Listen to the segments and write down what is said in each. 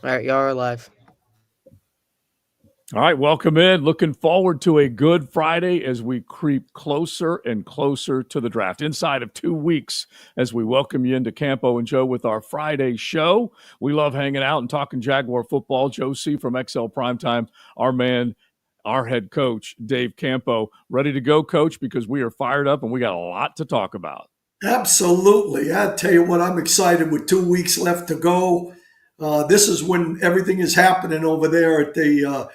All right, y'all are live. All right, welcome in. Looking forward to a good Friday as we creep closer and closer to the draft. Inside of 2 weeks, as we welcome you into Campo and Joe with our Friday show. We love hanging out and talking Jaguar football. Joe C. from XL Primetime, our man, our head coach, Dave Campo. Ready to go, coach, because we are fired up and we got a lot to talk about. Absolutely. I tell you what, I'm excited with 2 weeks left to go. This is when everything is happening over there at the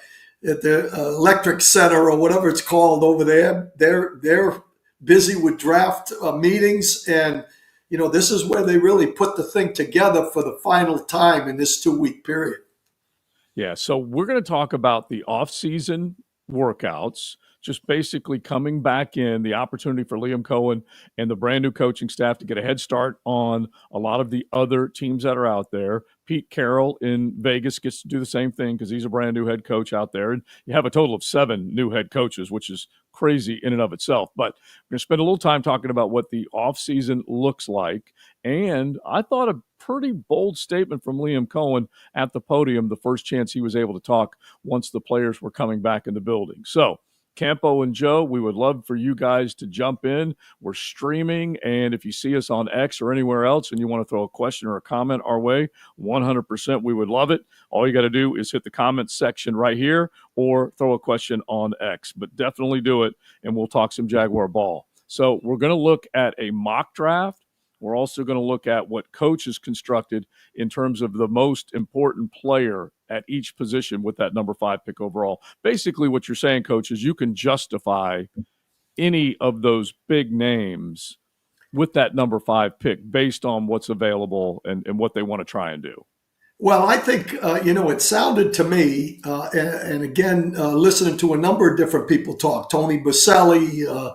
electric center or whatever it's called over there. They're busy with draft meetings, and this is where they really put the thing together for the final time in this 2 week period. Yeah, so we're going to talk about the off-season workouts, just basically coming back in, the opportunity for Liam Cohen and the brand new coaching staff to get a head start on a lot of the other teams that are out there. Pete Carroll in Vegas gets to do the same thing because he's a brand new head coach out there. And you have a total of 7 new head coaches, which is crazy in and of itself. But we're going to spend a little time talking about what the offseason looks like. And I thought a pretty bold statement from Liam Cohen at the podium the first chance he was able to talk once the players were coming back in the building. So, Campo and Joe, we would love for you guys to jump in. We're streaming, and if you see us on X or anywhere else and you want to throw a question or a comment our way, 100% we would love it. All you got to do is hit the comments section right here or throw a question on X, but definitely do it, and we'll talk some Jaguar ball. So we're going to look at a mock draft. We're also going to look at what coach has constructed in terms of the most important player at each position with that number 5 pick overall. Basically, what you're saying, coach, is you can justify any of those big names with that number 5 pick based on what's available and what they want to try and do. Well, I think, it sounded to me, and again, listening to a number of different people talk, Tony Baselli,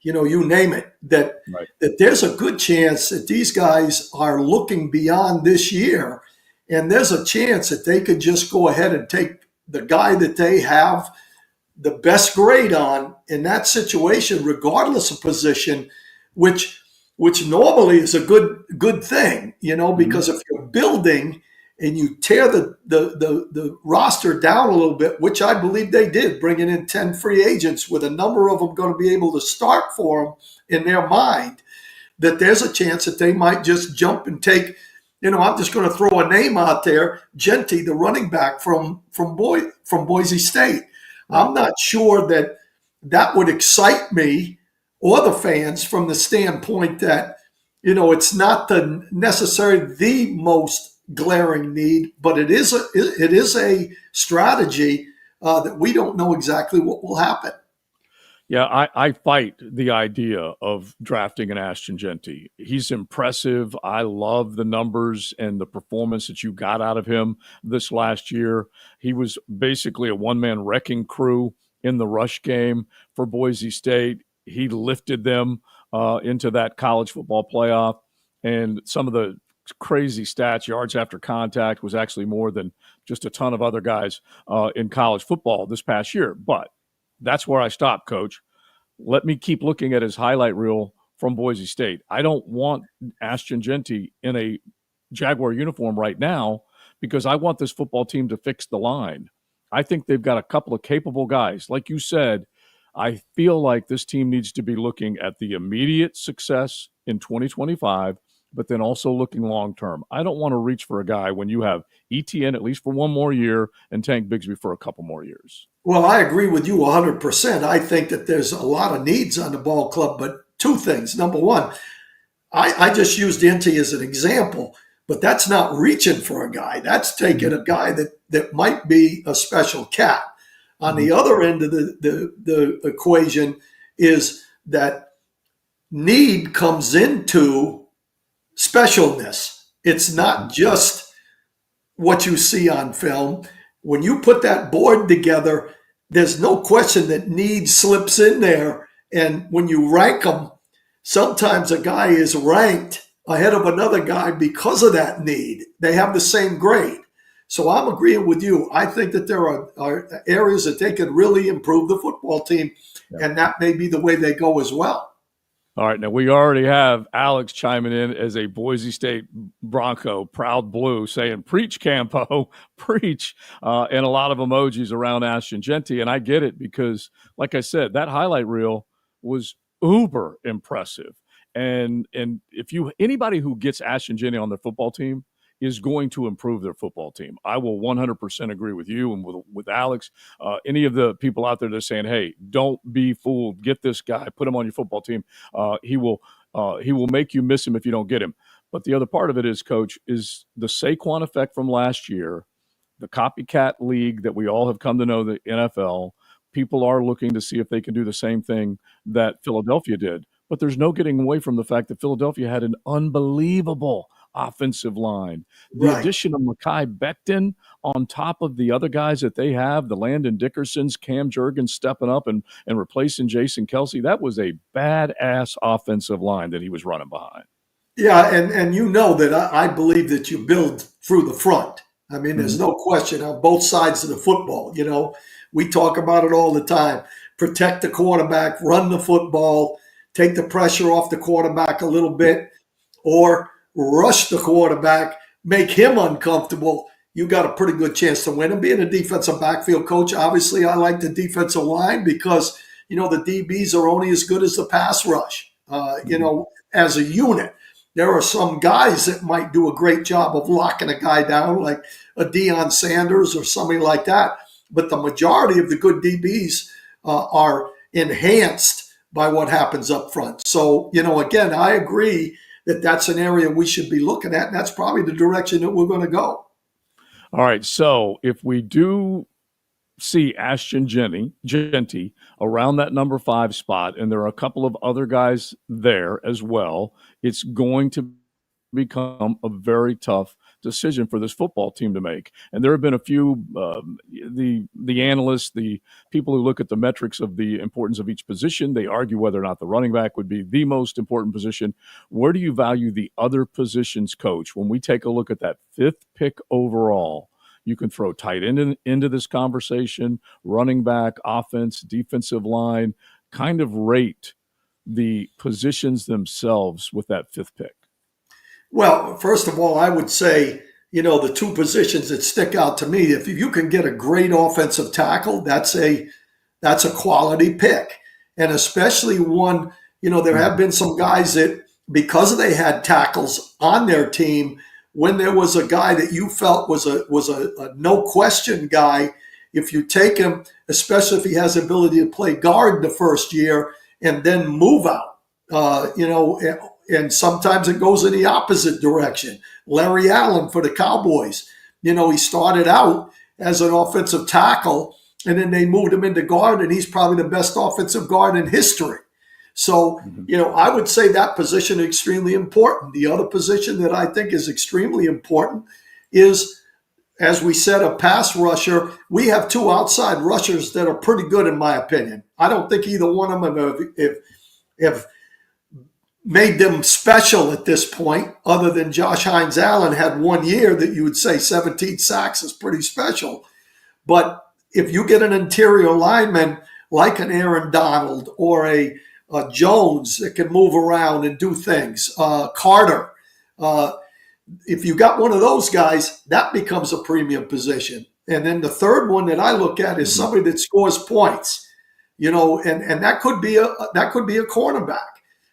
you name it, that, Right. that there's a good chance that these guys are looking beyond this year. And there's a chance that they could just go ahead and take the guy that they have the best grade on in that situation, regardless of position, which which normally is a good thing, Mhm. because if you're building and you tear the roster down a little bit, which I believe they did, bringing in 10 free agents with a number of them going to be able to start for them in their mind, that there's a chance that they might just jump and take, I'm just going to throw a name out there, Genty, the running back from Boise State. Right. I'm not sure that that would excite me or the fans from the standpoint that, it's not the necessarily the most glaring need, but it is a strategy that we don't know exactly what will happen. Yeah, I fight the idea of drafting an Ashton Genty. He's impressive. I love the numbers and the performance that you got out of him this last year. He was basically a one-man wrecking crew in the rush game for Boise State. He lifted them into that college football playoff, and some of the crazy stats, yards after contact, was actually more than just a ton of other guys in college football this past year. But that's where I stop, coach. Let me keep looking at his highlight reel from Boise State. I don't want Ashton Genty in a Jaguar uniform right now because I want this football team to fix the line. I think they've got a couple of capable guys. Like you said, I feel like this team needs to be looking at the immediate success in 2025, but then also looking long term. I don't want to reach for a guy when you have ETN at least for one more year and Tank Bigsby for a couple more years. Well, I agree with you 100%. I think that there's a lot of needs on the ball club, but two things. Number one, I just used Inty as an example, but that's not reaching for a guy. That's taking Mm-hmm. a guy that might be a special cat. On Mm-hmm. the other end of the equation is that need comes into specialness. It's Mm-hmm. not just what you see on film. When you put that board together, there's no question that need slips in there. And when you rank them, sometimes a guy is ranked ahead of another guy because of that need. They have the same grade. So I'm agreeing with you. I think that there are areas that they could really improve the football team, Yeah. and that may be the way they go as well. All right, now we already have Alex chiming in as a Boise State Bronco, proud blue, saying, preach, Campo, preach, and a lot of emojis around Ashton Genty. And I get it because, like I said, that highlight reel was uber impressive. And if you anybody who gets Ashton Genty on their football team is going to improve their football team. I will 100% agree with you and with Alex. Any of the people out there that are saying, hey, don't be fooled, get this guy, put him on your football team. He will make you miss him if you don't get him. But the other part of it is, Coach, is the Saquon effect from last year, the copycat league that we all have come to know, the NFL. People are looking to see if they can do the same thing that Philadelphia did. But there's no getting away from the fact that Philadelphia had an unbelievable offensive line. The Right. addition of Mekhi Becton on top of the other guys that they have, the Landon Dickersons, Cam Jurgens stepping up and replacing Jason Kelsey, that was a badass offensive line that he was running behind. Yeah, and you know that I believe that you build through the front. I mean, there's no question on both sides of the football. You know, we talk about it all the time. Protect the quarterback, run the football, take the pressure off the quarterback a little bit, or rush the quarterback, make him uncomfortable. You got a pretty good chance to win. And being a defensive backfield coach, obviously I like the defensive line because, you know, the DBs are only as good as the pass rush, you know, as a unit. There are some guys that might do a great job of locking a guy down, like a Deion Sanders or somebody like that. But the majority of the good DBs are enhanced by what happens up front. So, you know, again, I agree that that's an area we should be looking at, and that's probably the direction that we're going to go. All right, so if we do see Ashton Genty around that number 5 spot, and there are a couple of other guys there as well, it's going to become a very tough decision for this football team to make. And there have been a few, the analysts, the people who look at the metrics of the importance of each position, they argue whether or not the running back would be the most important position. Where do you value the other positions, Coach? When we take a look at that 5th pick overall, you can throw tight end into this conversation, running back, offense, defensive line, kind of rate the positions themselves with that 5th pick. Well, first of all, I would say, you know, the 2 positions that stick out to me, if you can get a great offensive tackle, that's a quality pick. And especially one, you know, there have been some guys that, because they had tackles on their team, when there was a guy that you felt was a no question guy, if you take him, especially if he has the ability to play guard the first year and then move out, you know, and sometimes it goes in the opposite direction. Larry Allen for the Cowboys, you know, he started out as an offensive tackle and then they moved him into guard, and he's probably the best offensive guard in history. So, you know, I would say that position is extremely important. The other position that I think is extremely important is, as we said, a pass rusher. We have 2 outside rushers that are pretty good, in my opinion. I don't think either one of them have made them special at this point, other than Josh Hines Allen had 1 year that you would say 17 sacks is pretty special. But if you get an interior lineman like an Aaron Donald or a Jones that can move around and do things, Carter, if you got one of those guys, that becomes a premium position. And then the third one that I look at is somebody that scores points, you know, and that could be a cornerback.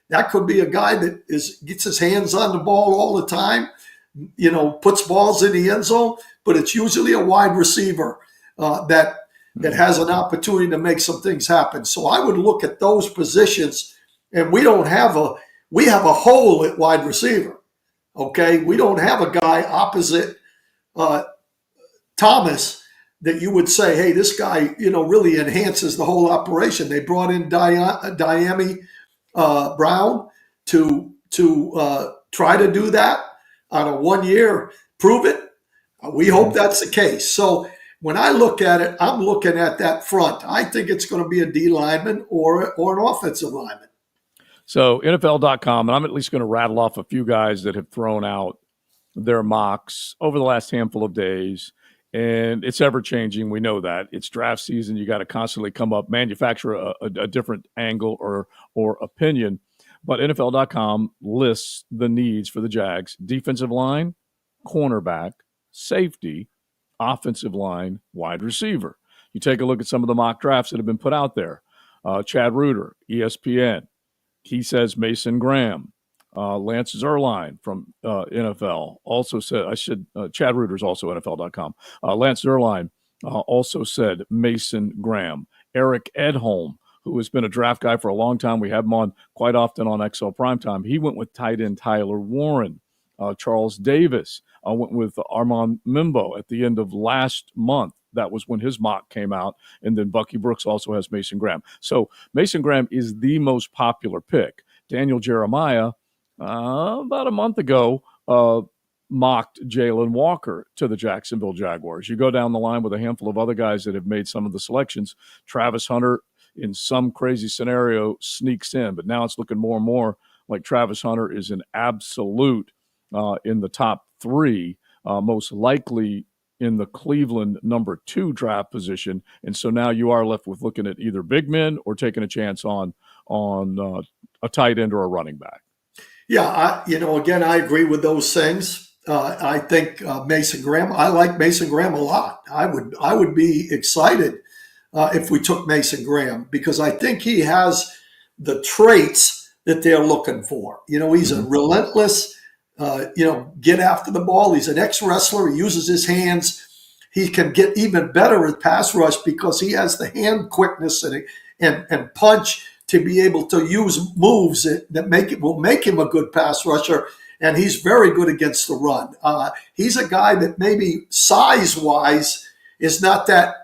That could be a guy that gets his hands on the ball all the time, you know, puts balls in the end zone, but it's usually a wide receiver that has an opportunity to make some things happen. So I would look at those positions, and we have a hole at wide receiver. Okay, we don't have a guy opposite Thomas that you would say, hey, this guy, you know, really enhances the whole operation. They brought in Diami Brown to try to do that on a 1 year. Prove it. We hope that's the case. So when I look at it, I'm looking at that front. I think it's going to be a D lineman or an offensive lineman. So NFL.com, and I'm at least going to rattle off a few guys that have thrown out their mocks over the last handful of days. And it's ever changing. We know that. It's draft season. You got to constantly come up, manufacture a different angle or opinion. But NFL.com lists the needs for the Jags: defensive line, cornerback, safety, offensive line, wide receiver. You take a look at some of the mock drafts that have been put out there. Chad Reuter, ESPN, he says Mason Graham. Lance Zierlein from NFL also said, Chad Reuter is also NFL.com. Lance Zierlein also said Mason Graham. Eric Edholm, who has been a draft guy for a long time. We have him on quite often on XL Primetime. He went with tight end Tyler Warren. Charles Davis went with Armand Mimbo at the end of last month. That was when his mock came out. And then Bucky Brooks also has Mason Graham. So Mason Graham is the most popular pick. Daniel Jeremiah, about a month ago, mocked Jalen Walker to the Jacksonville Jaguars. You go down the line with a handful of other guys that have made some of the selections. Travis Hunter, in some crazy scenario, sneaks in. But now it's looking more and more like Travis Hunter is an absolute in the top three, most likely in the Cleveland number 2 draft position. And so now you are left with looking at either big men or taking a chance on a tight end or a running back. Yeah, again, I agree with those things. I think Mason Graham. I like Mason Graham a lot. I would be excited if we took Mason Graham, because I think he has the traits that they're looking for. He's a relentless. Get after the ball. He's an ex-wrestler. He uses his hands. He can get even better at pass rush because he has the hand quickness and punch to be able to use moves that will make him a good pass rusher. And he's very good against the run. He's a guy that maybe size-wise is not that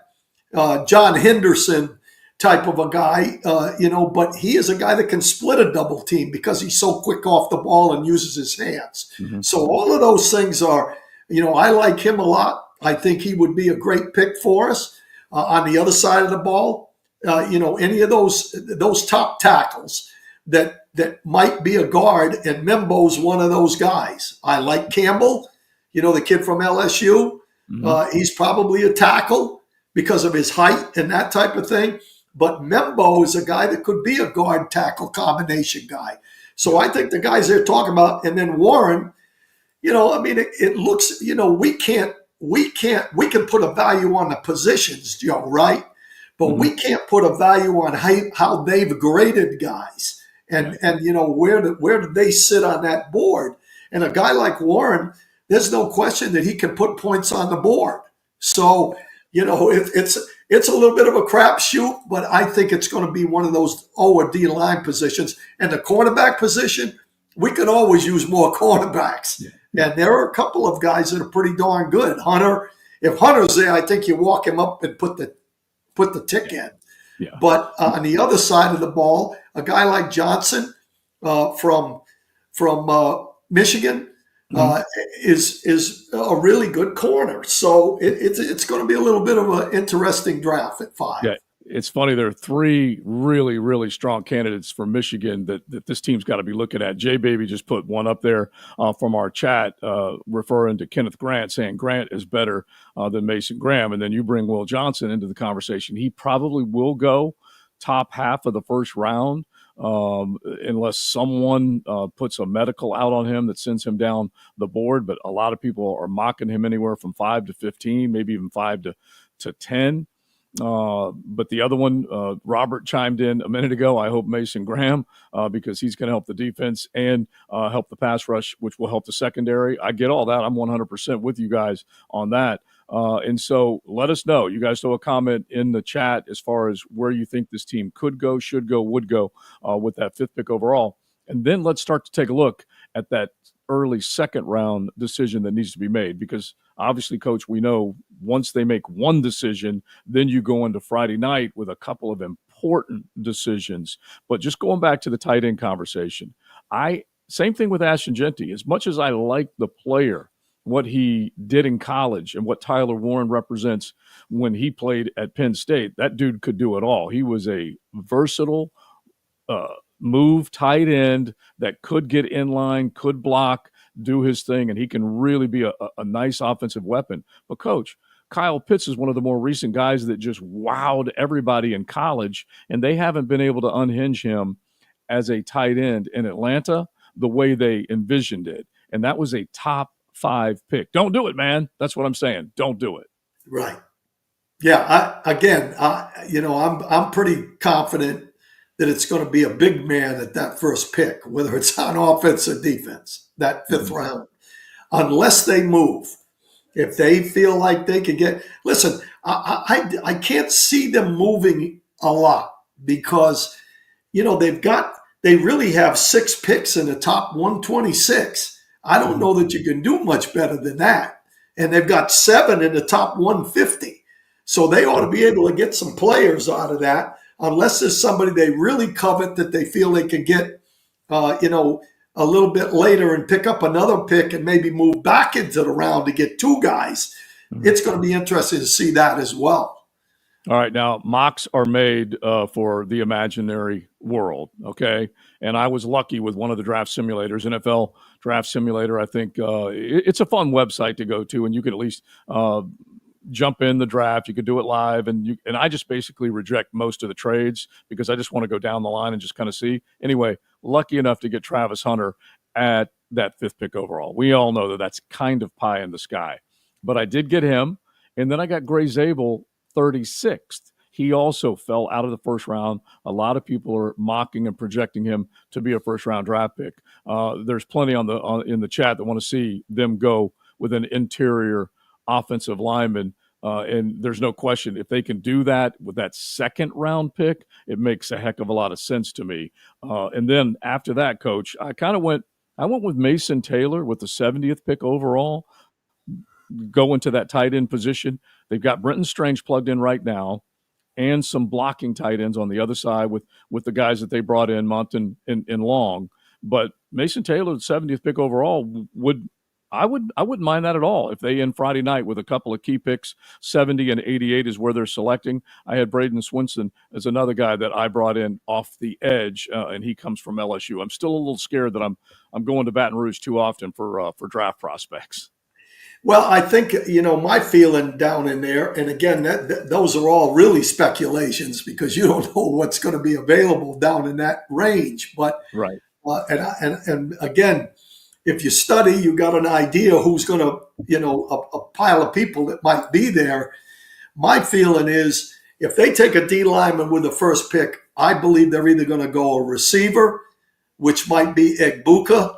John Henderson type of a guy, but he is a guy that can split a double team because he's so quick off the ball and uses his hands. Mm-hmm. So all of those things are, I like him a lot. I think he would be a great pick for us. On the other side of the ball, any of those top tackles that might be a guard, and Mimbo's one of those guys. I like Campbell, the kid from LSU. Mm-hmm. He's probably a tackle because of his height and that type of thing. But Mimbo is a guy that could be a guard tackle combination guy. So I think the guys they're talking about, and then Warren, it looks, we can put a value on the positions, Joe, right? But we can't put a value on how they've graded guys and where do they sit on that board. And a guy like Warren, there's no question that he can put points on the board. So, it's a little bit of a crapshoot, but I think it's going to be one of those O or D line positions. And the cornerback position, we can always use more cornerbacks. Yeah. And there are a couple of guys that are pretty darn good. Hunter, if Hunter's there, I think you walk him up and put the tick in. Yeah. But on the other side of the ball, a guy like Johnson from Michigan is a really good corner. So it's going to be a little bit of an interesting draft at 5. Yeah, it's funny. There are 3 really, really strong candidates for Michigan that this team's got to be looking at. Jay Baby just put one up there from our chat referring to Kenneth Grant, saying Grant is better than Mason Graham. And then you bring Will Johnson into the conversation. He probably will go top half of the first round. Unless someone puts a medical out on him that sends him down the board. But a lot of people are mocking him anywhere from 5 to 15, maybe even 5 to 10. But the other one, Robert chimed in a minute ago. I hope Mason Graham, because he's going to help the defense and help the pass rush, which will help the secondary. I get all that. I'm 100% with you guys on that. And so let us know. You guys throw a comment in the chat as far as where you think this team could go, should go, would go with that 5th pick overall. And then let's start to take a look at that early second round decision that needs to be made, because obviously, Coach, we know once they make one decision, then you go into Friday night with a couple of important decisions. But just going back to the tight end conversation, same thing with Ashton Jeanty. As much as I like the player, what he did in college and what Tyler Warren represents when he played at Penn State, that dude could do it all. He was a versatile move tight end that could get in line, could block, do his thing, and he can really be a nice offensive weapon. But, Coach, Kyle Pitts is one of the more recent guys that just wowed everybody in college, and they haven't been able to unhinge him as a tight end in Atlanta the way they envisioned it. And that was a top 5 pick. Don't do it, man. That's what I'm saying. Don't do it. Right. Yeah. I'm pretty confident that it's going to be a big man at that first pick, whether it's on offense or defense, that fifth round, unless they move. If they feel like they could get, listen, I can't see them moving a lot because, they really have 6 picks in the top 126. I don't know that you can do much better than that. And they've got 7 in the top 150. So they ought to be able to get some players out of that, unless there's somebody they really covet that they feel they can get, a little bit later and pick up another pick and maybe move back into the round to get 2 guys. It's going to be interesting to see that as well. All right, now mocks are made for the imaginary world, okay? And I was lucky with one of the draft simulators, NFL Draft Simulator. I think it's a fun website to go to, and you can at least jump in the draft. You could do it live, and I just basically reject most of the trades because I just want to go down the line and just kind of see. Anyway, lucky enough to get Travis Hunter at that 5th pick overall. We all know that that's kind of pie in the sky, but I did get him, and then I got Gray Zabel 36th. He also fell out of the first round. A lot of people are mocking and projecting him to be a first-round draft pick. There's plenty in the chat that want to see them go with an interior offensive lineman. And there's no question if they can do that with that 2nd-round pick, it makes a heck of a lot of sense to me. And then after that, Coach, I went with Mason Taylor with the 70th pick overall. Go into that tight end position. They've got Brenton Strange plugged in right now and some blocking tight ends on the other side with the guys that they brought in, Monton and Long. But Mason Taylor, the 70th pick overall, I wouldn't mind that at all if they end Friday night with a couple of key picks. 70 and 88 is where they're selecting. I had Braden Swinson as another guy that I brought in off the edge, and he comes from LSU. I'm still a little scared that I'm going to Baton Rouge too often for draft prospects. Well, I think, my feeling down in there, and again, those are all really speculations because you don't know what's going to be available down in that range. But right, and again, if you study, you got an idea who's going to, a pile of people that might be there. My feeling is if they take a D lineman with the first pick, I believe they're either going to go a receiver, which might be Egbuka,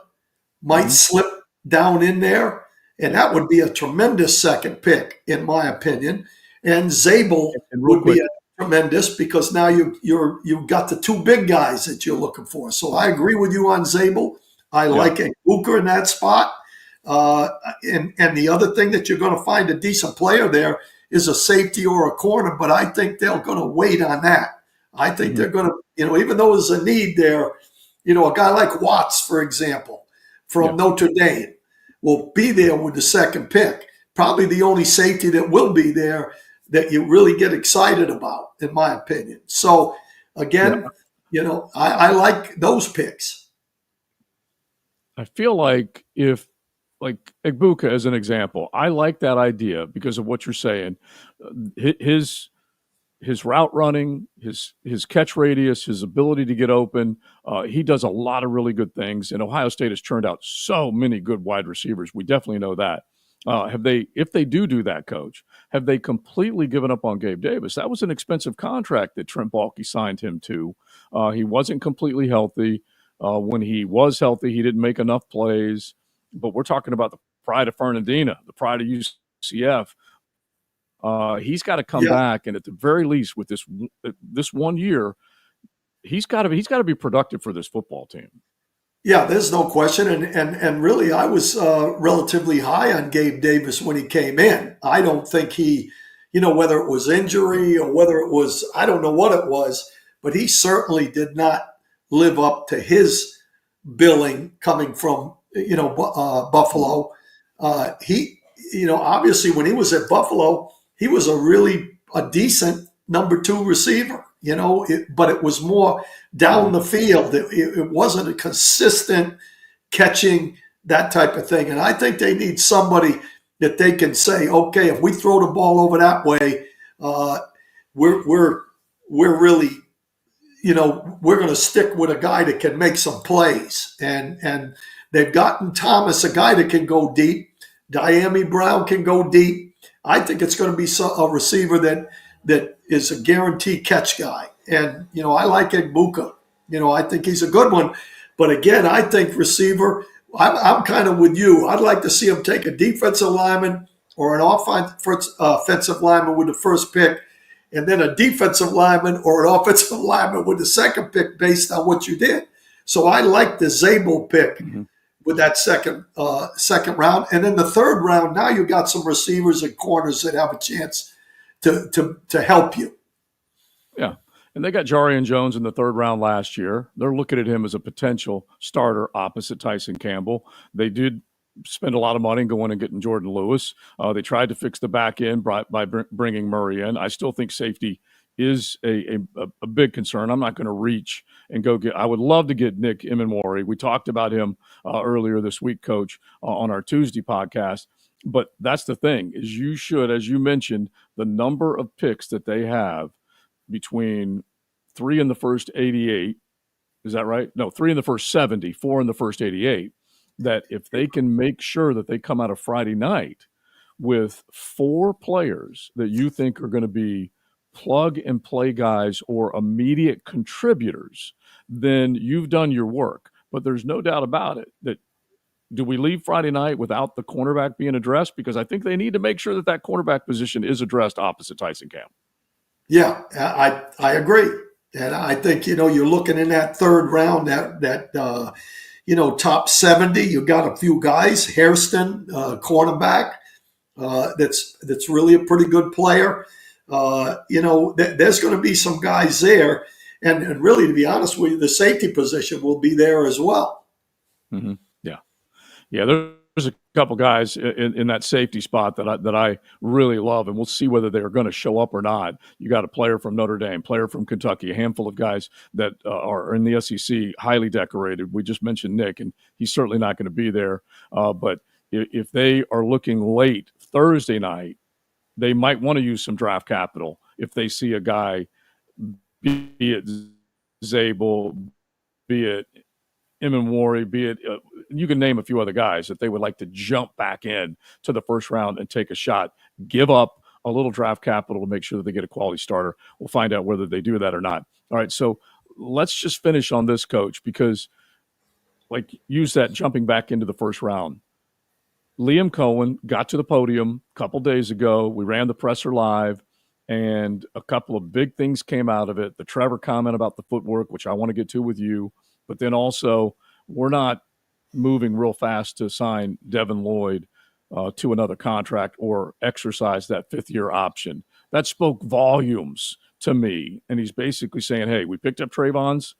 might slip down in there. And that would be a tremendous 2nd pick, in my opinion. And Zabel would be a tremendous because now you've got the 2 big guys that you're looking for. So I agree with you on Zabel. I like Booker in that spot. And the other thing that you're going to find a decent player there is a safety or a corner, but I think they're going to wait on that. I think they're going to, even though there's a need there, a guy like Watts, for example, from Notre Dame, will be there with the 2nd pick. Probably the only safety that will be there that you really get excited about, in my opinion. So, again, I like those picks. I feel like Egbuka as an example, I like that idea because of what you're saying. His route running, his catch radius, his ability to get open, he does a lot of really good things. And Ohio State has turned out so many good wide receivers. We definitely know that. If they do that, Coach, have they completely given up on Gabe Davis? That was an expensive contract that Trent Baalke signed him to. He wasn't completely healthy. When he was healthy, he didn't make enough plays. But we're talking about the pride of Fernandina, the pride of UCF. He's got to come back, and at the very least, with this 1 year, he's got to be productive for this football team. Yeah, there's no question, and really, I was relatively high on Gabe Davis when he came in. I don't think he, whether it was injury or whether it was, I don't know what it was, but he certainly did not live up to his billing coming from Buffalo. He, obviously, when he was at Buffalo, he was a decent number 2 receiver, but it was more down the field. It wasn't a consistent catching, that type of thing. And I think they need somebody that they can say, okay, if we throw the ball over that way, we're really, we're going to stick with a guy that can make some plays. And they've gotten Thomas, a guy that can go deep. Diami Brown can go deep. I think it's going to be a receiver that is a guaranteed catch guy. And, I like Egbuka. I think he's a good one. But again, I think receiver, I'm kind of with you. I'd like to see him take a defensive lineman or an offensive lineman with the first pick, and then a defensive lineman or an offensive lineman with the second pick based on what you did. So I like the Zabel pick with that second round. And then the third round, now you got some receivers and corners that have a chance to help you. Yeah. And they got Jarian Jones in the third round last year. They're looking at him as a potential starter opposite Tyson Campbell. They did spend a lot of money going and getting Jordan Lewis. They tried to fix the back end by bringing Murray in. I still think safety is a big concern. I'm not going to reach and go get – I would love to get Nick Emenwari. We talked about him earlier this week, Coach, on our Tuesday podcast. But that's the thing, is you should, as you mentioned, the number of picks that they have between 3 in the first 88 – is that right? No, 3 in the first 70, 4 in the first 88. That if they can make sure that they come out of Friday night with 4 players that you think are going to be plug and play guys or immediate contributors, then you've done your work. But there's no doubt about it that do we leave Friday night without the cornerback being addressed? Because I think they need to make sure that cornerback position is addressed opposite Tyson Campbell. Yeah, I agree. And I think, you're looking in that third round, that top 70, you got a few guys, Hairston, cornerback, that's really a pretty good player. There's going to be some guys there. And really, to be honest with you, the safety position will be there as well. Mm-hmm. Yeah, there's a couple guys in that safety spot that I really love, and we'll see whether they're going to show up or not. You got a player from Notre Dame, player from Kentucky, a handful of guys that are in the SEC, highly decorated. We just mentioned Nick, and he's certainly not going to be there. But if they are looking late Thursday night, they might want to use some draft capital if they see a guy, be it Zabel, be it Emenwari, be it you can name a few other guys that they would like to jump back in to the first round and take a shot, give up a little draft capital to make sure that they get a quality starter. We'll find out whether they do that or not. All right, so let's just finish on this, Coach, because use that jumping back into the first round. Liam Cohen got to the podium a couple days ago. We ran the presser live, and a couple of big things came out of it. The Trevor comment about the footwork, which I want to get to with you, but then also we're not moving real fast to sign Devin Lloyd to another contract or exercise that 5th-year option. That spoke volumes to me. And he's basically saying, hey, we picked up Trayvon's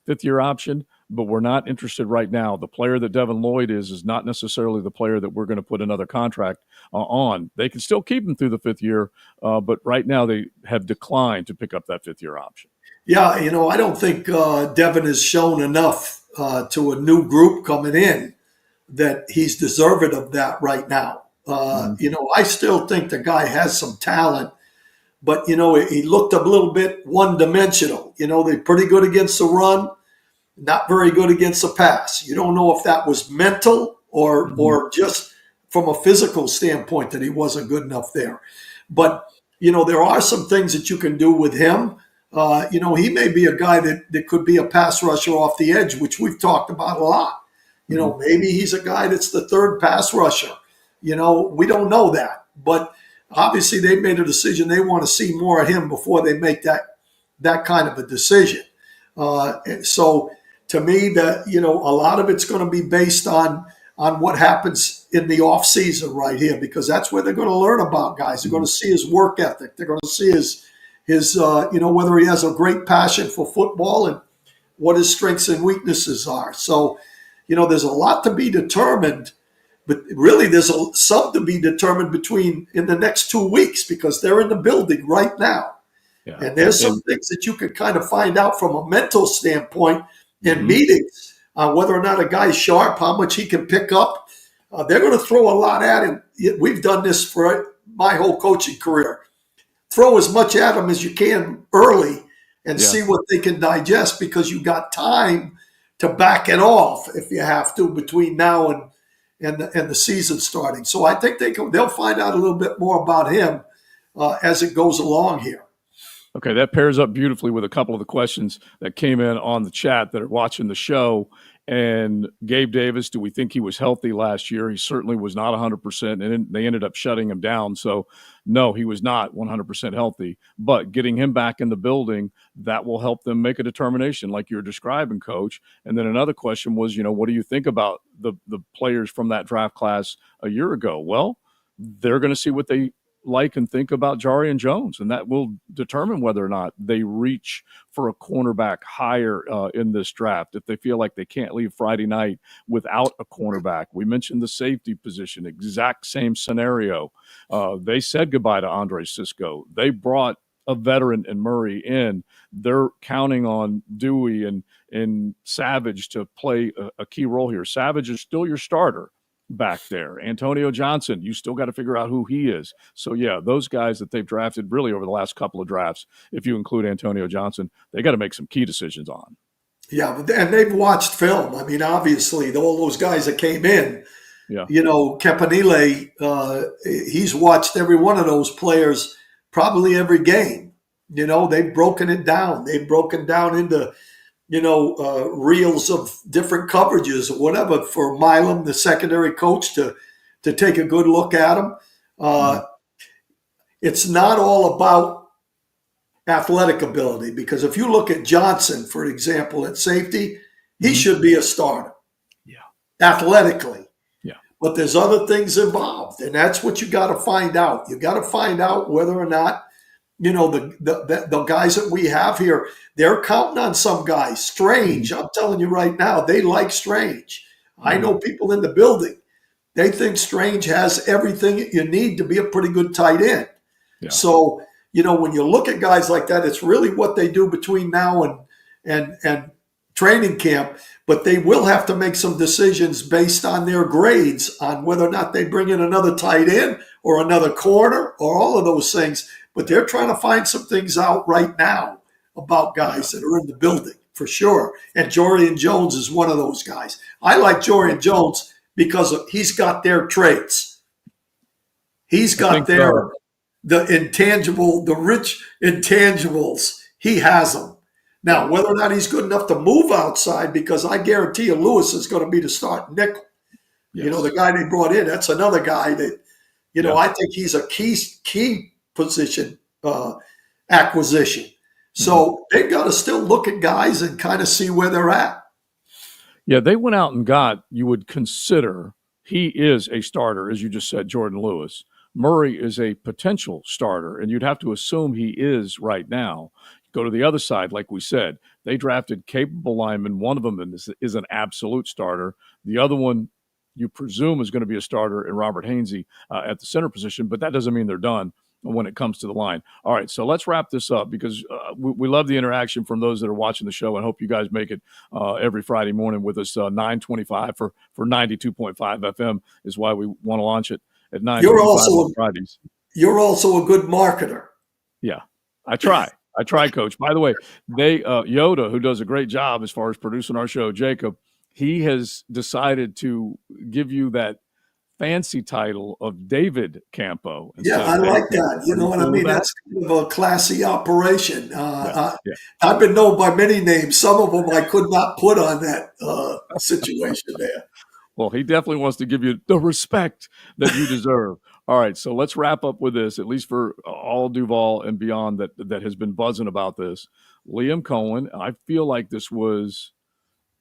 5th-year option, but we're not interested right now. The player that Devin Lloyd is not necessarily the player that we're going to put another contract on. They can still keep him through the 5th year, but right now they have declined to pick up that 5th-year option. Yeah, I don't think Devin has shown enough to a new group coming in that he's deserving of that right now. I still think the guy has some talent, but, he looked a little bit one-dimensional. They're pretty good against the run, not very good against the pass. You don't know if that was mental or just from a physical standpoint that he wasn't good enough there. But, there are some things that you can do with him. He may be a guy that could be a pass rusher off the edge, which we've talked about a lot. Maybe he's a guy that's the 3rd pass rusher. We don't know that. But obviously they made a decision. They want to see more of him before they make that kind of a decision. So to me, that a lot of it's going to be based on what happens in the off season right here, because that's where they're going to learn about guys. They're going to see his work ethic. They're going to see his whether he has a great passion for football and what his strengths and weaknesses are. So, there's a lot to be determined, but really there's some to be determined in the next 2 weeks, because they're in the building right now. Yeah. And there's some things that you can kind of find out from a mental standpoint in meetings, whether or not a guy's sharp, how much he can pick up. They're going to throw a lot at him. We've done this for my whole coaching career. Throw as much at him as you can early and Yeah. see what they can digest, because you got time to back it off if you have to between now and the season starting. So I think they'll find out a little bit more about him as it goes along here. Okay, that pairs up beautifully with a couple of the questions that came in on the chat that are watching the show. And Gabe Davis, do we think he was healthy last year? He certainly was not 100%, and they ended up shutting him down. So, no, he was not 100% healthy. But getting him back in the building, that will help them make a determination like you're describing, Coach. And then another question was, what do you think about the players from that draft class a year ago? Well, they're going to see what they like and think about Jarian Jones, and that will determine whether or not they reach for a cornerback higher in this draft. If they feel like they can't leave Friday night without a cornerback. We mentioned the safety position, exact same scenario. They said goodbye to Andre Sisco. They brought a veteran in Murray in. They're counting on Dewey and Savage to play a key role here. Savage is still your starter back there. Antonio Johnson, you still got to figure out who he is. So, yeah, those guys that they've drafted really over the last couple of drafts, if you include Antonio Johnson, they got to make some key decisions on. Yeah, and they've watched film. I mean, obviously, all those guys that came in, Campanile, he's watched every one of those players probably every game. They've broken it down. They've broken down into reels of different coverages or whatever for Milam, the secondary coach, to take a good look at him. It's not all about athletic ability, because if you look at Johnson, for example, at safety, he should be a starter. Yeah. Athletically. Yeah. But there's other things involved, and that's what you got to find out. You got to find out whether or not the guys that we have here, they're counting on some guys. Strange, I'm telling you right now, they like Strange. I know people in the building, they think Strange has everything you need to be a pretty good tight end. Yeah. So, when you look at guys like that, it's really what they do between now and training camp. But they will have to make some decisions based on their grades on whether or not they bring in another tight end or another corner or all of those things. But they're trying to find some things out right now about guys that are in the building, for sure. And Jarian Jones is one of those guys. I like Jarian Jones because he's got their traits. He's got the intangible, the rich intangibles. He has them. Now, whether or not he's good enough to move outside, because I guarantee you Lewis is going to be the starting nickel. Yes. The guy they brought in, that's another guy that, I think he's a key position acquisition. So they've got to still look at guys and kind of see where they're at. Yeah, they went out and got, you would consider, he is a starter, as you just said, Jordan Lewis. Murray is a potential starter, and you'd have to assume he is right now. Go to the other side, like we said. They drafted capable linemen. One of them is an absolute starter. The other one, you presume, is going to be a starter in Robert Hainsey at the center position, but that doesn't mean they're done when it comes to the line. All right, so let's wrap this up, because we love the interaction from those that are watching the show, and hope you guys make it every Friday morning with us. 9:25 for 92.5 FM is why we want to launch it at 9:25 on Fridays. You're also a good marketer. Yeah, I try. Coach. By the way, Yoda, who does a great job as far as producing our show, Jacob, he has decided to give you that fancy title of David Campo. Yeah, I like that. You know what I mean? That's kind of a classy operation. I've been known by many names. Some of them I could not put on that situation there. Well, he definitely wants to give you the respect that you deserve. All right, so let's wrap up with this, at least for all Duval and beyond that has been buzzing about this. Liam Cohen, I feel like this was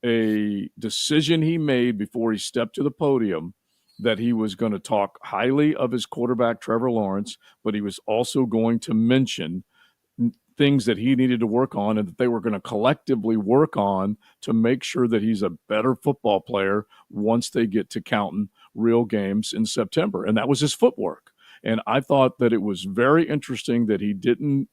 a decision he made before he stepped to the podium, that he was going to talk highly of his quarterback, Trevor Lawrence, but he was also going to mention things that he needed to work on and that they were going to collectively work on to make sure that he's a better football player once they get to counting real games in September. And that was his footwork. And I thought that it was very interesting that he didn't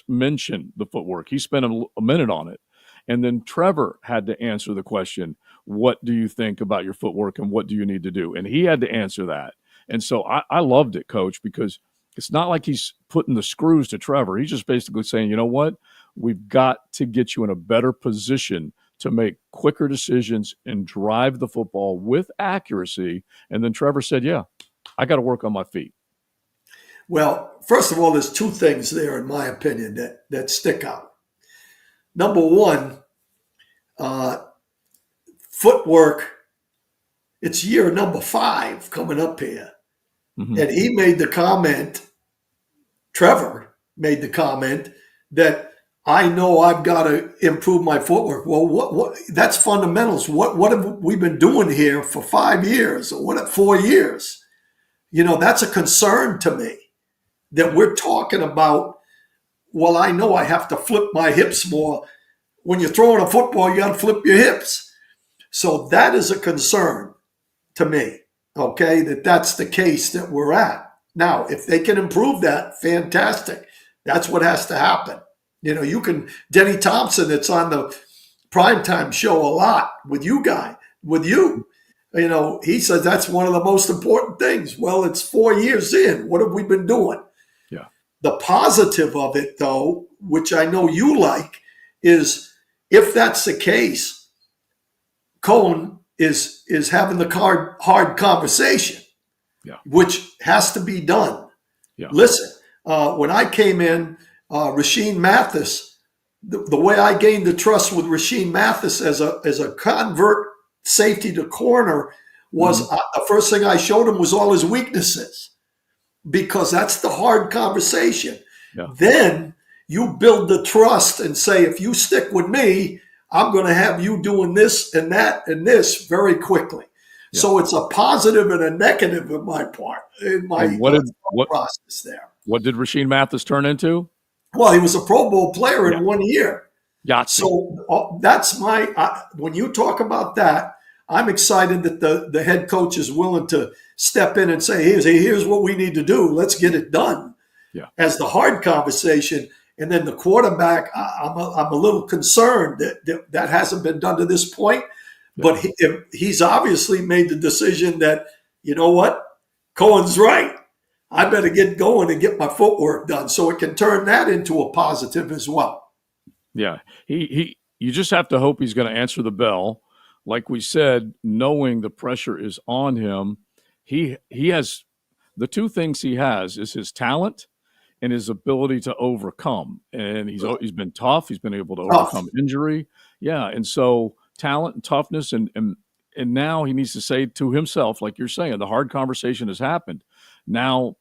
mention the footwork. He spent a minute on it. And then Trevor had to answer the question, what do you think about your footwork and what do you need to do? And he had to answer that. And so I loved it, Coach, because It's not like he's putting the screws to Trevor. He's just basically saying, you know what? We've got to get you in a better position to make quicker decisions and drive the football with accuracy. And then Trevor said, yeah, I got to work on my feet. Well, first of all, there's two things there, in my opinion, that stick out. Number one, footwork. It's year number 5 coming up here. Mm-hmm. And he made the comment, Trevor made the comment, that I know I've got to improve my footwork. Well, what that's fundamentals. What have we been doing here for 5 years or what 4 years? That's a concern to me that we're talking about. Well, I know I have to flip my hips more. When you're throwing a football, you got to flip your hips. So that is a concern to me, okay, that's the case that we're at. Now, if they can improve that, fantastic. That's what has to happen. Denny Thompson, that's on the primetime show a lot with you. He says that's one of the most important things. Well, it's 4 years in. What have we been doing? Yeah. The positive of it, though, which I know you like, is if that's the case, Cohen is having the hard conversation, which has to be done. Yeah. Listen, when I came in, Rashean Mathis, the way I gained the trust with Rashean Mathis as a convert safety to corner was the first thing I showed him was all his weaknesses, because that's the hard conversation. Yeah. Then you build the trust and say, if you stick with me, I'm going to have you doing this and that and this very quickly. Yeah. So it's a positive and a negative in my part, in my process there. What did Rashean Mathis turn into? Well, he was a Pro Bowl player in 1 year. Yahtzee. So that's when you talk about that, I'm excited that the head coach is willing to step in and say, here's what we need to do. Let's get it done. Yeah. As the hard conversation. And then the quarterback, I'm a little concerned that hasn't been done to this point. But he's obviously made the decision that, you know what, Cohen's right. I better get going and get my footwork done, so it can turn that into a positive as well. Yeah, you just have to hope he's going to answer the bell. Like we said, knowing the pressure is on him, he has the two things he has is his talent and his ability to overcome. And he's been tough. He's been able to overcome injury. Yeah. And so talent and toughness. And now he needs to say to himself, like you're saying, the hard conversation has happened. Now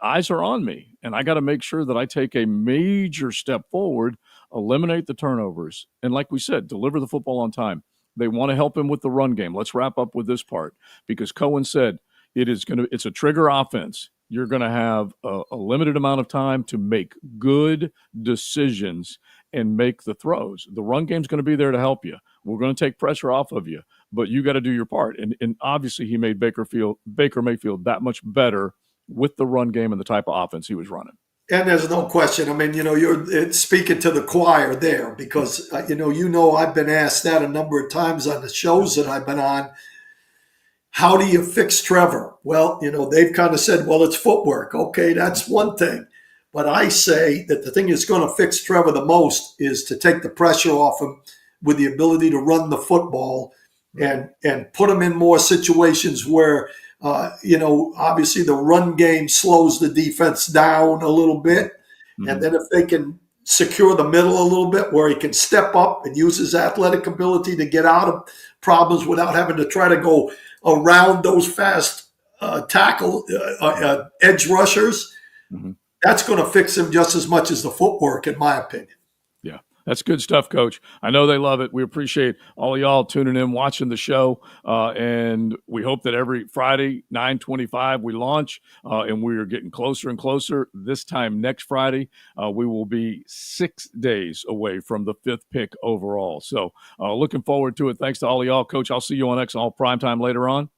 eyes are on me, and I got to make sure that I take a major step forward, eliminate the turnovers. And like we said, deliver the football on time. They want to help him with the run game. Let's wrap up with this part, because Cohen said it's a trigger offense. You're going to have a limited amount of time to make good decisions and make the throws. The run game's going to be there to help you. We're going to take pressure off of you, but you got to do your part. And obviously he made Baker Mayfield that much better with the run game and the type of offense he was running. And there's no question. I mean, you're speaking to the choir there, because, I've been asked that a number of times on the shows that I've been on. How do you fix Trevor? Well, they've kind of said, well, it's footwork. Okay, that's one thing. But I say that the thing that's going to fix Trevor the most is to take the pressure off him with the ability to run the football and put him in more situations where, obviously the run game slows the defense down a little bit. Mm-hmm. And then if they can secure the middle a little bit where he can step up and use his athletic ability to get out of problems without having to try to go around those fast edge rushers, that's going to fix him just as much as the footwork, in my opinion. Yeah, that's good stuff, Coach. I know they love it. We appreciate all of y'all tuning in, watching the show, and we hope that every Friday, 9:25, we launch, and we are getting closer and closer. This time next Friday, we will be 6 days away from the 5th pick overall. So looking forward to it. Thanks to all of y'all. Coach, I'll see you on XL Primetime later on.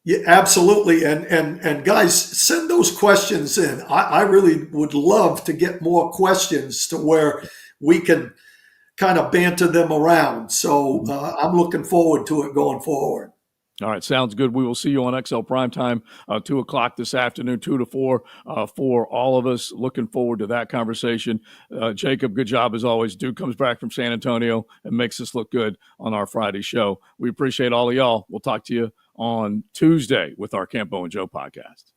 Yeah, absolutely. And guys, send those questions in. I really would love to get more questions to where we can kind of banter them around. So I'm looking forward to it going forward. All right, sounds good. We will see you on XL Primetime, 2 o'clock this afternoon, 2 to 4 for all of us. Looking forward to that conversation. Jacob, good job as always. Duke comes back from San Antonio and makes us look good on our Friday show. We appreciate all of y'all. We'll talk to you on Tuesday with our Campo and Joe podcast.